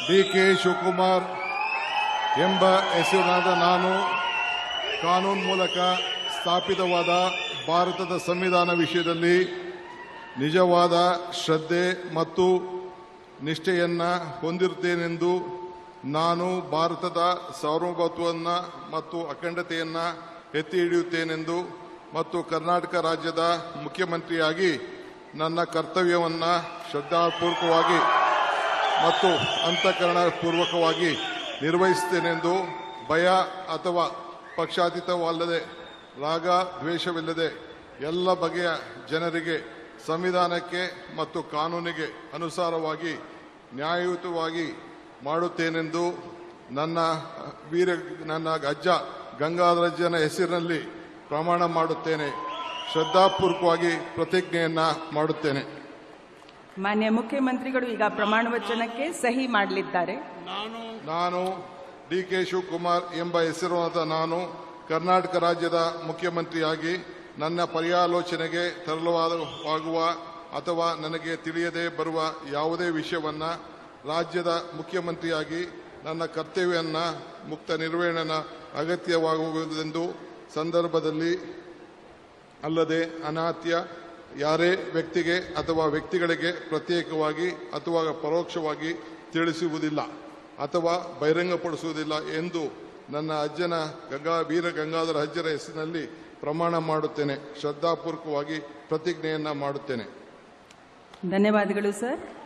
ಡಿ.ಕೆ. ಶಿವಕುಮಾರ್ ಎಂಬ ಹೆಸರಿನಾದ ನಾನು ಕಾನೂನು ಮೂಲಕ ಸ್ಥಾಪಿತವಾದ ಭಾರತದ ಸಂವಿಧಾನ ವಿಷಯದಲ್ಲಿ ನಿಜವಾದ ಶ್ರದ್ಧೆ ಮತ್ತು ನಿಷ್ಠೆಯನ್ನು ಹೊಂದಿರುತ್ತೇನೆಂದು ನಾನು ಭಾರತದ ಸಾರ್ವಭೌಮತ್ವವನ್ನು ಮತ್ತು ಅಖಂಡತೆಯನ್ನು ಎತ್ತಿ ಹಿಡಿಯುತ್ತೇನೆಂದು ಮತ್ತು ಕರ್ನಾಟಕ ರಾಜ್ಯದ ಮುಖ್ಯಮಂತ್ರಿಯಾಗಿ ನನ್ನ ಕರ್ತವ್ಯವನ್ನು ಶ್ರದ್ಧಾಪೂರ್ವಕವಾಗಿ ಮತ್ತು ಅಂತಃಕರಣಪೂರ್ವಕವಾಗಿ ನಿರ್ವಹಿಸುತ್ತೇನೆಂದು ಭಯ ಅಥವಾ ಪಕ್ಷಾತೀತವಲ್ಲದೆ ರಾಗ ದ್ವೇಷವಿಲ್ಲದೆ ಎಲ್ಲ ಬಗೆಯ ಜನರಿಗೆ ಸಂವಿಧಾನಕ್ಕೆ ಮತ್ತು ಕಾನೂನಿಗೆ ಅನುಸಾರವಾಗಿ ನ್ಯಾಯಯುತವಾಗಿ ಮಾಡುತ್ತೇನೆಂದು ನನ್ನ ಅಜ್ಜ ಗಂಗಾಧರಜ್ಜನ ಹೆಸರಿನಲ್ಲಿ ಪ್ರಮಾಣ ಮಾಡುತ್ತೇನೆ. ಶ್ರದ್ಧಾಪೂರ್ವಕವಾಗಿ ಪ್ರತಿಜ್ಞೆಯನ್ನ ಮಾಡುತ್ತೇನೆ. ಮಾನ್ಯ ಮುಖ್ಯಮಂತ್ರಿಗಳು ಈಗ ಪ್ರಮಾಣ ವಚನಕ್ಕೆ ಸಹಿ ಮಾಡಲಿದ್ದಾರೆ. ನಾನು ಡಿ.ಕೆ. ಶಿವಕುಮಾರ್ ಎಂಬ ಹೆಸರಾದ ನಾನು ಕರ್ನಾಟಕ ರಾಜ್ಯದ ಮುಖ್ಯಮಂತ್ರಿಯಾಗಿ ನನ್ನ ಪರ್ಯಾಲೋಚನೆಗೆ ತರಲಾಗುವ ಅಥವಾ ನನಗೆ ತಿಳಿಯದೇ ಬರುವ ಯಾವುದೇ ವಿಷಯವನ್ನು ರಾಜ್ಯದ ಮುಖ್ಯಮಂತ್ರಿಯಾಗಿ ನನ್ನ ಕರ್ತವ್ಯವನ್ನು ಮುಕ್ತ ನಿರ್ವಹಣೆ ಅಗತ್ಯವಾಗುವುದೆಂದು ಸಂದರ್ಭದಲ್ಲಿ ಅಲ್ಲದೆ ಅನಾತ್ಯ ಯಾರೇ ವ್ಯಕ್ತಿಗೆ ಅಥವಾ ವ್ಯಕ್ತಿಗಳಿಗೆ ಪ್ರತ್ಯೇಕವಾಗಿ ಅಥವಾ ಪರೋಕ್ಷವಾಗಿ ತಿಳಿಸುವುದಿಲ್ಲ ಅಥವಾ ಬಹಿರಂಗಪಡಿಸುವುದಿಲ್ಲ ಎಂದು ನನ್ನ ಅಜ್ಜನ ವೀರ ಗಂಗಾಧರ ಅಜ್ಜರ ಹೆಸರಿನಲ್ಲಿ ಪ್ರಮಾಣ ಮಾಡುತ್ತೇನೆ. ಶ್ರದ್ಧಾಪೂರ್ವಕವಾಗಿ ಪ್ರತಿಜ್ಞೆಯನ್ನ ಮಾಡುತ್ತೇನೆ. ಧನ್ಯವಾದಗಳು ಸರ್.